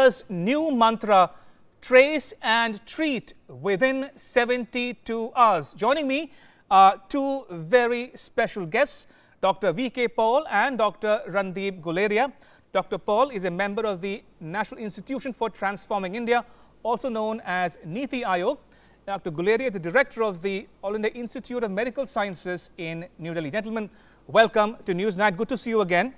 India's new mantra, trace and treat within 72 hours. Joining me are two very special guests, Dr. V.K. Paul and Dr. Randeep Guleria. Dr. Paul is a member of the National Institution for Transforming India, also known as Niti Aayog. Dr. Guleria is the director of the All India Institute of Medical Sciences in New Delhi. Gentlemen, welcome to Newsnight. Good to see you again.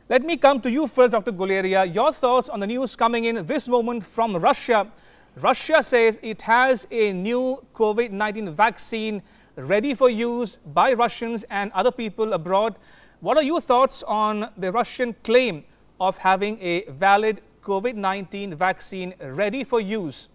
Let me come to you first, Dr. Guleria. Your thoughts on the news coming in this moment from Russia. Russia says it has a new COVID-19 vaccine ready for use by Russians and other people abroad. What are your thoughts on the Russian claim of having a valid COVID-19 vaccine ready for use?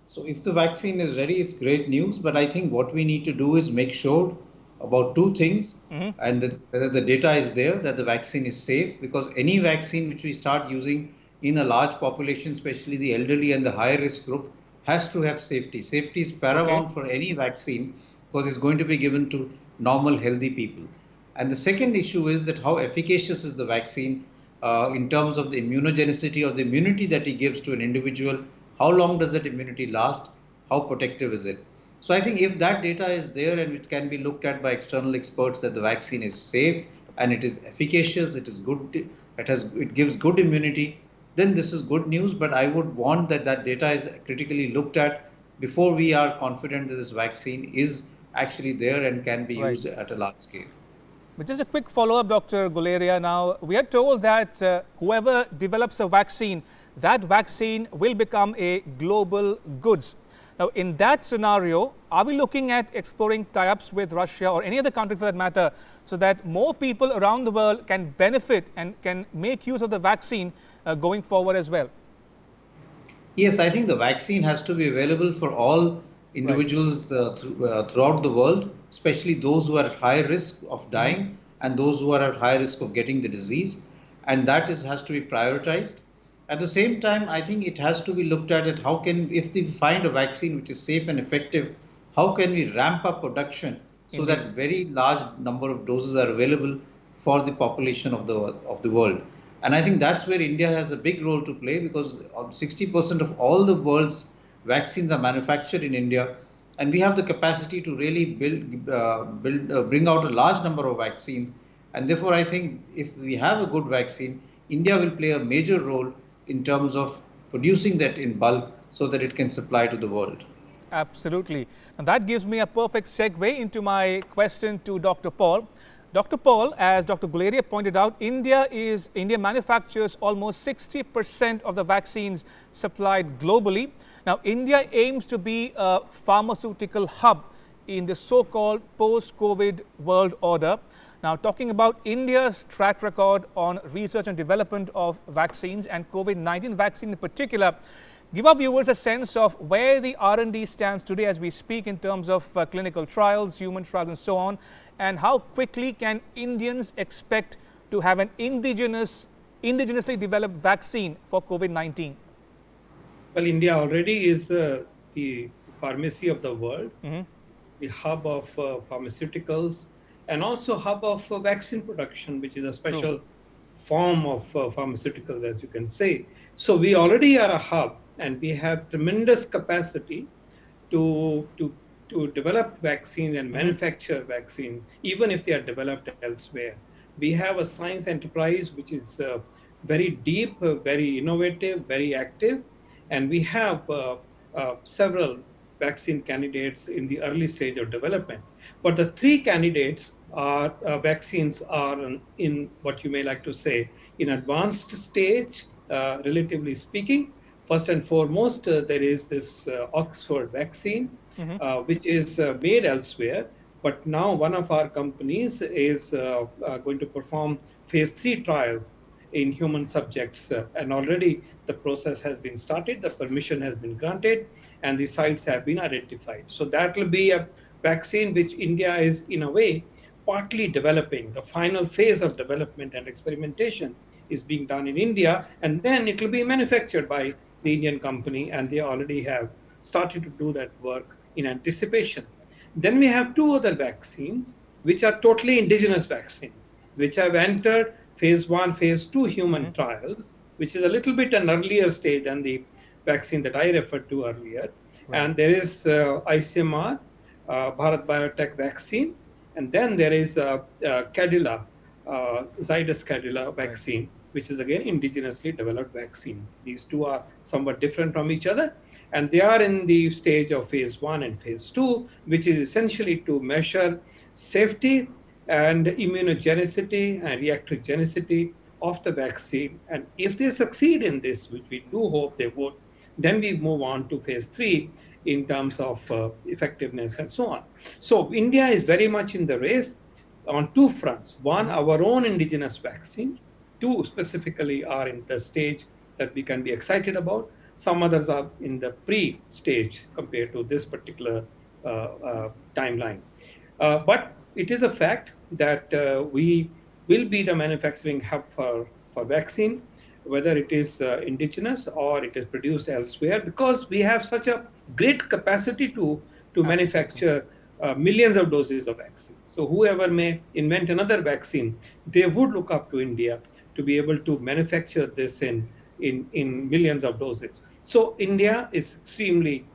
So if the vaccine is ready, it's great news. But I think what we need to do is make sure about two things, and whether the data is there, that the vaccine is safe, because any vaccine which we start using in a large population, especially the elderly and the high risk group, has to have safety. Safety is paramount for any vaccine because it's going to be given to normal, healthy people. And the second issue is that how efficacious is the vaccine in terms of the immunogenicity or the immunity that it gives to an individual. How long does that immunity last? How protective is it? So I think if that data is there and it can be looked at by external experts that the vaccine is safe and it is efficacious, it is good, it gives good immunity, then this is good news. But I would want that that data is critically looked at before we are confident that this vaccine is actually there and can be used at a large scale. But just a quick follow-up, Dr. Guleria. Now, we are told that whoever develops a vaccine, that vaccine will become a global goods. Now, in that scenario, are we looking at exploring tie-ups with Russia or any other country for that matter, so that more people around the world can benefit and can make use of the vaccine going forward as well? Yes, I think the vaccine has to be available for all individuals throughout the world, especially those who are at high risk of dying and those who are at high risk of getting the disease. And that has to be prioritized. At the same time, I think it has to be looked at how can, if we find a vaccine which is safe and effective, how can we ramp up production so that very large number of doses are available for the population of the world. And I think that's where India has a big role to play, because 60% of all the world's vaccines are manufactured in India, and we have the capacity to really bring out a large number of vaccines. And therefore, I think if we have a good vaccine, India will play a major role in terms of producing that in bulk so that it can supply to the world. Absolutely. And that gives me a perfect segue into my question to Dr. Paul. Dr. Paul, as Dr. Guleria pointed out, India manufactures almost 60% of the vaccines supplied globally. Now, India aims to be a pharmaceutical hub in the so-called post-COVID world order. Now, talking about India's track record on research and development of vaccines and COVID-19 vaccine in particular, give our viewers a sense of where the R&D stands today as we speak in terms of clinical trials, human trials and so on, and how quickly can Indians expect to have an indigenously developed vaccine for COVID-19? Well, India already is the pharmacy of the world, the hub of pharmaceuticals, and also hub of vaccine production, which is a special form of pharmaceuticals, as you can say. So we already are a hub, and we have tremendous capacity to develop vaccines and manufacture vaccines, even if they are developed elsewhere. We have a science enterprise which is very deep, very innovative, very active, and we have several vaccine candidates in the early stage of development. But the three candidates are vaccines are in what you may like to say in advanced stage, relatively speaking. First and foremost, there is this Oxford vaccine, which is made elsewhere. But now one of our companies is going to perform phase 3 trials in human subjects. And already the process has been started, the permission has been granted, and the sites have been identified. So that will be a vaccine which India is, in a way, partly developing. The final phase of development and experimentation is being done in India, and then it will be manufactured by the Indian company, and they already have started to do that work in anticipation. Then we have two other vaccines, which are totally indigenous vaccines, which have entered phase 1, phase 2 human trials. which is a little bit an earlier stage than the vaccine that I referred to earlier. Right. And there is ICMR, Bharat Biotech vaccine, and then there is Cadila, Zydus Cadila vaccine, which is again indigenously developed vaccine. These two are somewhat different from each other, and they are in the stage of phase 1 and phase 2, which is essentially to measure safety and immunogenicity and reactogenicity of the vaccine. And if they succeed in this, which we do hope they would, then we move on to phase 3 in terms of effectiveness and so on. So India is very much in the race on two fronts. One, our own indigenous vaccine. Two, specifically, are in the stage that we can be excited about. Some others are in the pre-stage compared to this particular timeline. But it is a fact that we will be the manufacturing hub for vaccine, whether it is indigenous or it is produced elsewhere, because we have such a great capacity to manufacture millions of doses of vaccine. So whoever may invent another vaccine, they would look up to India to be able to manufacture this in millions of doses. So India is extremely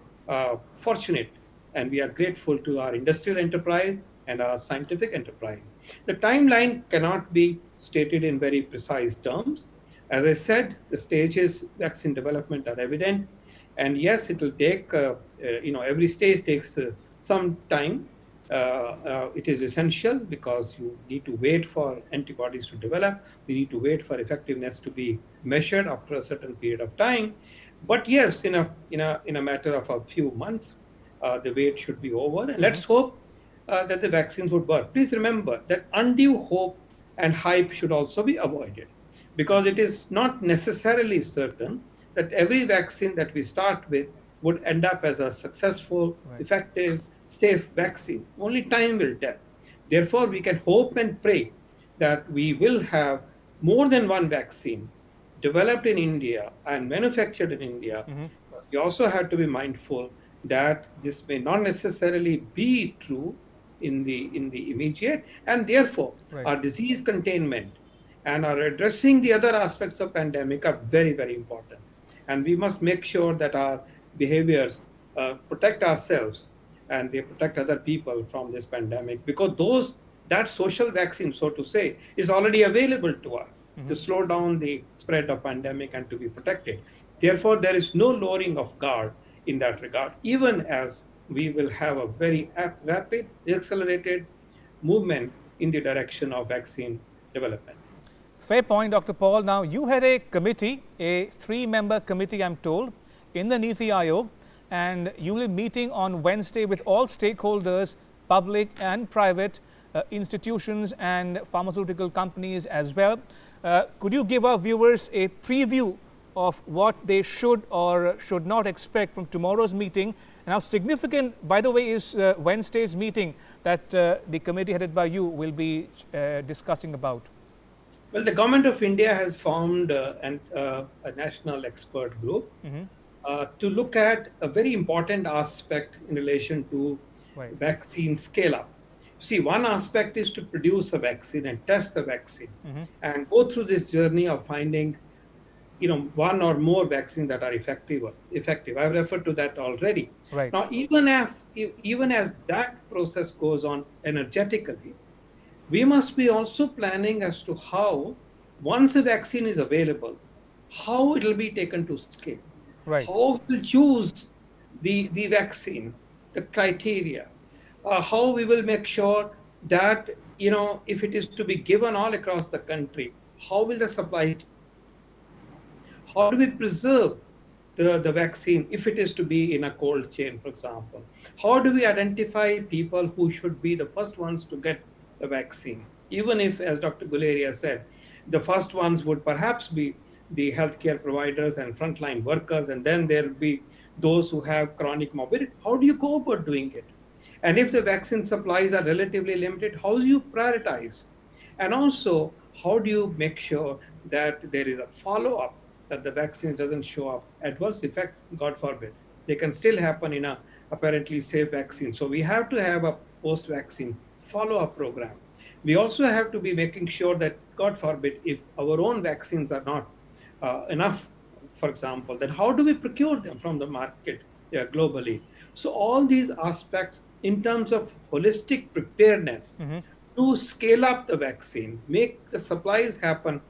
fortunate, and we are grateful to our industrial enterprise and our scientific enterprise. The timeline cannot be stated in very precise terms. As I said, the stages vaccine development are evident, and yes, it will take, every stage takes some time. It is essential because you need to wait for antibodies to develop. We need to wait for effectiveness to be measured after a certain period of time. But yes, in a matter of a few months, the wait should be over. And let's hope that the vaccines would work. Please remember that undue hope and hype should also be avoided, because it is not necessarily certain that every vaccine that we start with would end up as a successful, effective, safe vaccine. Only time will tell. Therefore, we can hope and pray that we will have more than one vaccine developed in India and manufactured in India. But we also have to be mindful that this may not necessarily be true in the immediate, and therefore our disease containment and our addressing the other aspects of pandemic are very, very important. And we must make sure that our behaviors protect ourselves and they protect other people from this pandemic, because that social vaccine, so to say, is already available to us to slow down the spread of pandemic and to be protected. Therefore, there is no lowering of guard in that regard, even as we will have a very rapid, accelerated movement in the direction of vaccine development. Fair point, Dr. Paul. Now, you had a committee, a 3-member committee, I'm told, in the Niti Aayog, and you will be meeting on Wednesday with all stakeholders, public and private institutions and pharmaceutical companies as well. Could you give our viewers a preview of what they should or should not expect from tomorrow's meeting? And how significant, by the way, is Wednesday's meeting that the committee headed by you will be discussing about? Well, the government of India has formed a national expert group to look at a very important aspect in relation to vaccine scale-up. See, one aspect is to produce a vaccine and test the vaccine and go through this journey of finding, one or more vaccines that are effective. I've referred to that already. Now, even as that process goes on energetically, we must be also planning as to how, once a vaccine is available, how it will be taken to scale. How we will choose the vaccine, the criteria, how we will make sure that, if it is to be given all across the country, how will the supply, how do we preserve the vaccine if it is to be in a cold chain, for example? How do we identify people who should be the first ones to get the vaccine? Even if, as Dr. Guleria said, the first ones would perhaps be the healthcare providers and frontline workers, and then there will be those who have chronic morbidity. How do you go about doing it? And if the vaccine supplies are relatively limited, how do you prioritize? And also, how do you make sure that there is a follow-up, that the vaccines doesn't show up adverse effects, God forbid. They can still happen in a apparently safe vaccine. So we have to have a post-vaccine follow-up program. We also have to be making sure that, God forbid, if our own vaccines are not enough, for example, then how do we procure them from the market globally? So all these aspects in terms of holistic preparedness to scale up the vaccine, make the supplies happen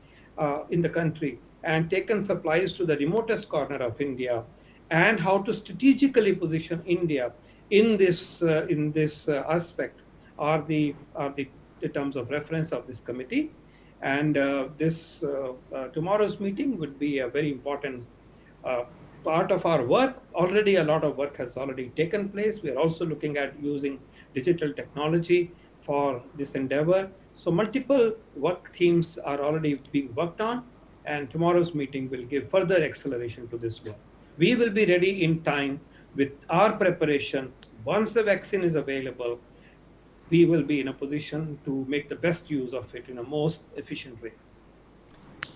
in the country, and taken supplies to the remotest corner of India, and how to strategically position India in this aspect are the terms of reference of this committee. And this tomorrow's meeting would be a very important part of our work. Already a lot of work has already taken place. We are also looking at using digital technology for this endeavor. So multiple work themes are already being worked on, and tomorrow's meeting will give further acceleration to this work. We will be ready in time with our preparation. Once the vaccine is available, we will be in a position to make the best use of it in a most efficient way.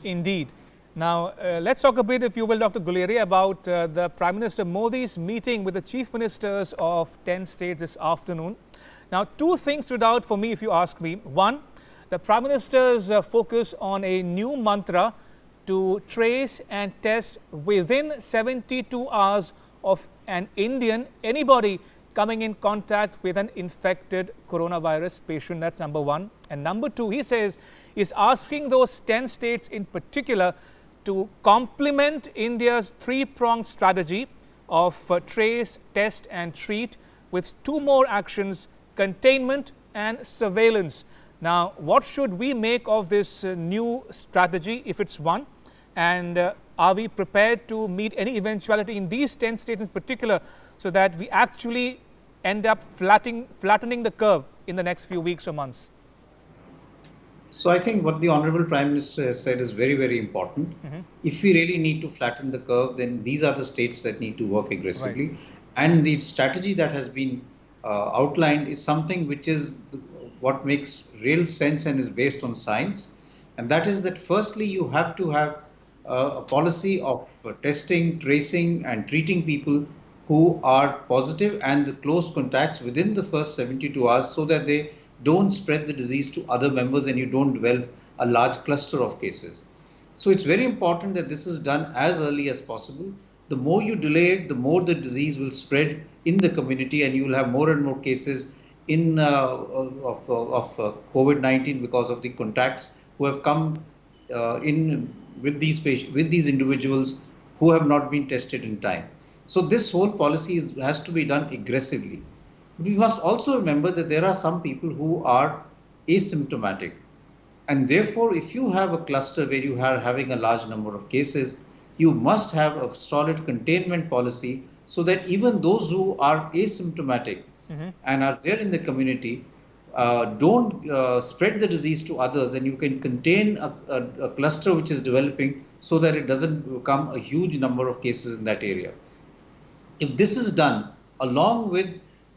Indeed. Now, let's talk a bit, if you will, Dr. Guleria, about the Prime Minister Modi's meeting with the chief ministers of 10 states this afternoon. Now, two things stood out for me, if you ask me. One, the Prime Minister's focus on a new mantra to trace and test within 72 hours of an Indian, anybody coming in contact with an infected coronavirus patient. That's number one. And number two, he says, is asking those 10 states in particular to complement India's three-pronged strategy of trace, test and treat with two more actions: containment and surveillance. Now, what should we make of this new strategy, if it's one? And are we prepared to meet any eventuality in these 10 states in particular, so that we actually end up flattening the curve in the next few weeks or months? So I think what the Honorable Prime Minister has said is very, very important. If we really need to flatten the curve, then these are the states that need to work aggressively. Right. And the strategy that has been outlined is something which is what makes real sense and is based on science. And that is that firstly, you have to have a policy of testing, tracing and treating people who are positive and the close contacts within the first 72 hours, so that they don't spread the disease to other members and you don't develop a large cluster of cases. So it's very important that this is done as early as possible. The more you delay it, the more the disease will spread in the community, and you will have more and more cases in of COVID-19 because of the contacts who have come in with these individuals who have not been tested in time. So this whole policy has to be done aggressively. We must also remember that there are some people who are asymptomatic. And therefore, if you have a cluster where you are having a large number of cases, you must have a solid containment policy, so that even those who are asymptomatic and are there in the community don't spread the disease to others, and you can contain a cluster which is developing, so that it doesn't become a huge number of cases in that area. If this is done along with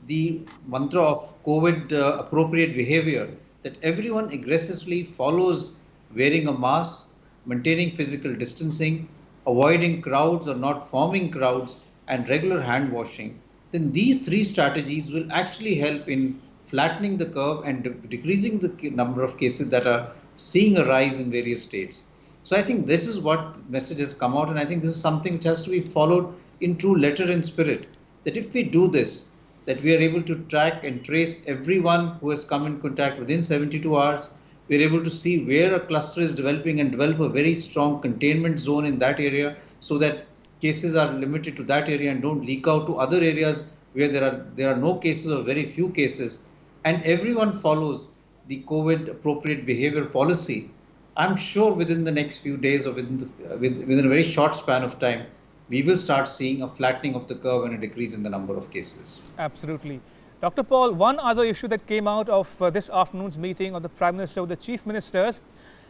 the mantra of COVID appropriate behavior, that everyone aggressively follows wearing a mask, maintaining physical distancing, avoiding crowds or not forming crowds, and regular hand washing, then these three strategies will actually help in flattening the curve and decreasing the number of cases that are seeing a rise in various states. So I think this is what message has come out, and I think this is something which has to be followed in true letter and spirit, that if we do this, that we are able to track and trace everyone who has come in contact within 72 hours. We are able to see where a cluster is developing and develop a very strong containment zone in that area, so that cases are limited to that area and don't leak out to other areas where there are no cases or very few cases, and everyone follows the COVID appropriate behavior policy. I'm sure within the next few days or within a very short span of time, we will start seeing a flattening of the curve and a decrease in the number of cases. Absolutely. Dr. Paul, one other issue that came out of this afternoon's meeting of the Prime Minister with the Chief Ministers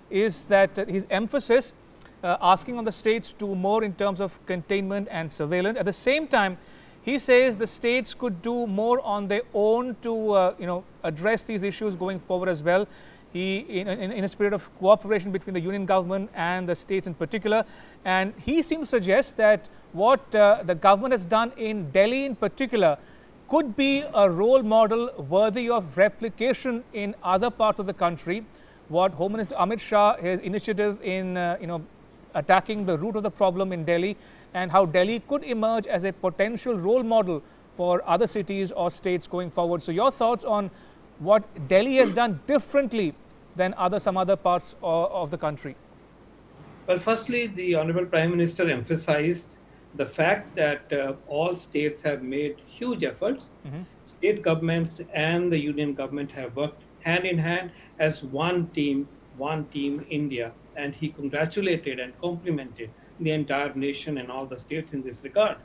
is that his emphasis asking on the states to do more in terms of containment and surveillance. At the same time, he says the states could do more on their own to address these issues going forward as well. He, in a spirit of cooperation between the union government and the states in particular, and he seems to suggest that what the government has done in Delhi in particular could be a role model worthy of replication in other parts of the country. What Home Minister Amit Shah, his initiative in attacking the root of the problem in Delhi, and how Delhi could emerge as a potential role model for other cities or states going forward. So your thoughts on what Delhi has done differently than some other parts of the country? Well, firstly, the Honorable Prime Minister emphasized the fact that all states have made huge efforts. State governments and the union government have worked hand in hand as one team India. And he congratulated and complimented the entire nation and all the states in this regard.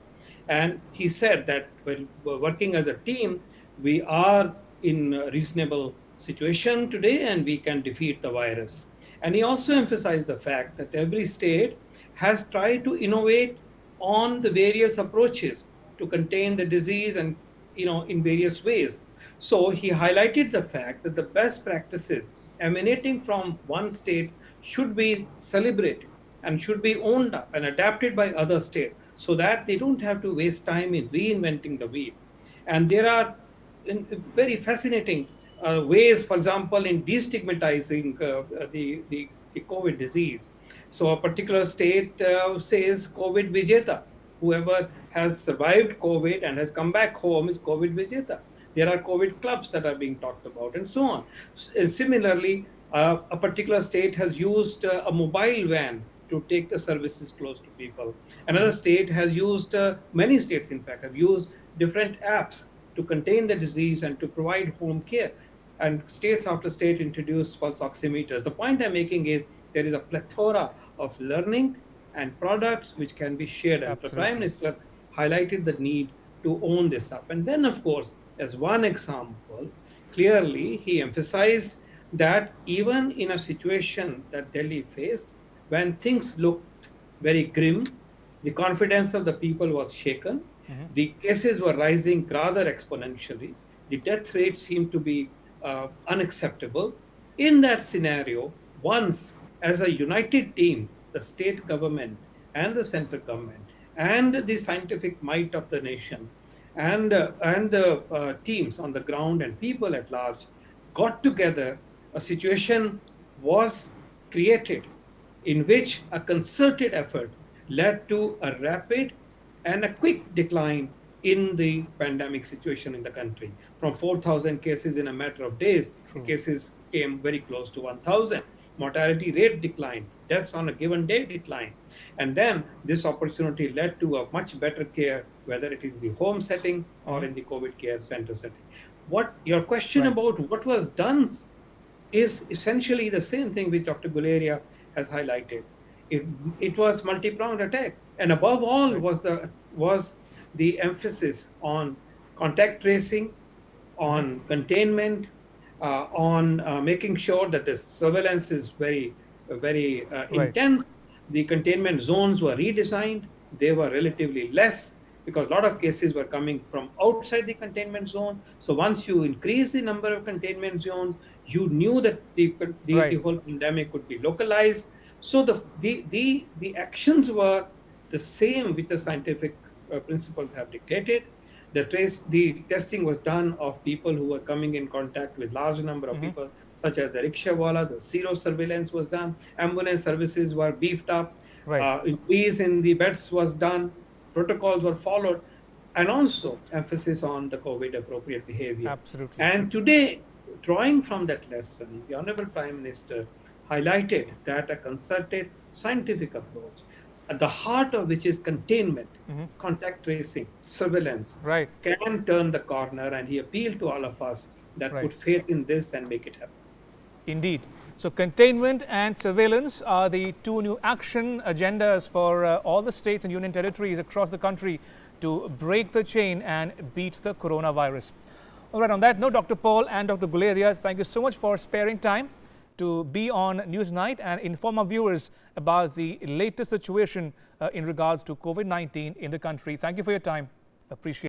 And he said that when we're working as a team, we are in a reasonable situation today and we can defeat the virus. And he also emphasized the fact that every state has tried to innovate on the various approaches to contain the disease and, in various ways. So he highlighted the fact that the best practices emanating from one state should be celebrated and should be owned up and adapted by other states so that they don't have to waste time in reinventing the wheel. And there are very fascinating ways, for example, in destigmatizing the COVID disease. So a particular state says COVID Vijeta. Whoever has survived COVID and has come back home is COVID Vijeta. There are COVID clubs that are being talked about and so on. Similarly, a particular state has used a mobile van to take the services close to people. Another state has used, many states in fact, have used different apps to contain the disease and to provide home care. And states after state introduced pulse oximeters. The point I'm making is there is a plethora of learning and products which can be shared. And the Prime Minister highlighted the need to own this up. And then, of course, as one example, clearly he emphasized that even in a situation that Delhi faced, when things looked very grim, the confidence of the people was shaken, the cases were rising rather exponentially, the death rate seemed to be unacceptable. In that scenario, once as a united team, the state government and the central government and the scientific might of the nation and the teams on the ground and people at large got together, a situation was created in which a concerted effort led to a rapid and a quick decline in the pandemic situation in the country. From 4,000 cases in a matter of days, the cases came very close to 1,000. Mortality rate declined, deaths on a given day declined. And then this opportunity led to a much better care, whether it is the home setting or in the COVID care center setting. What your question about what was done is essentially the same thing which Dr. Guleria has highlighted. It was multi-pronged attack, and above all was the emphasis on contact tracing, on containment, on making sure that the surveillance is very intense. The containment zones were redesigned. They were relatively less because a lot of cases were coming from outside the containment zone. So once you increase the number of containment zones, you knew that the whole pandemic could be localized. So the actions were the same which the scientific principles have dictated. The testing was done of people who were coming in contact with large number of people, such as the rickshawala. The zero surveillance was done. Ambulance services were beefed up. Increase in the beds was done. Protocols were followed, and also emphasis on the COVID appropriate behavior. Absolutely. And today, drawing from that lesson, the Honorable Prime Minister highlighted that a concerted scientific approach, at the heart of which is containment, contact tracing, surveillance, can turn the corner, and he appealed to all of us that put faith in this and make it happen. Indeed. So containment and surveillance are the two new action agendas for all the states and union territories across the country to break the chain and beat the coronavirus. All right, on that note, Dr. Paul and Dr. Guleria, thank you so much for sparing time to be on Newsnight and inform our viewers about the latest situation in regards to COVID-19 in the country. Thank you for your time. Appreciate it.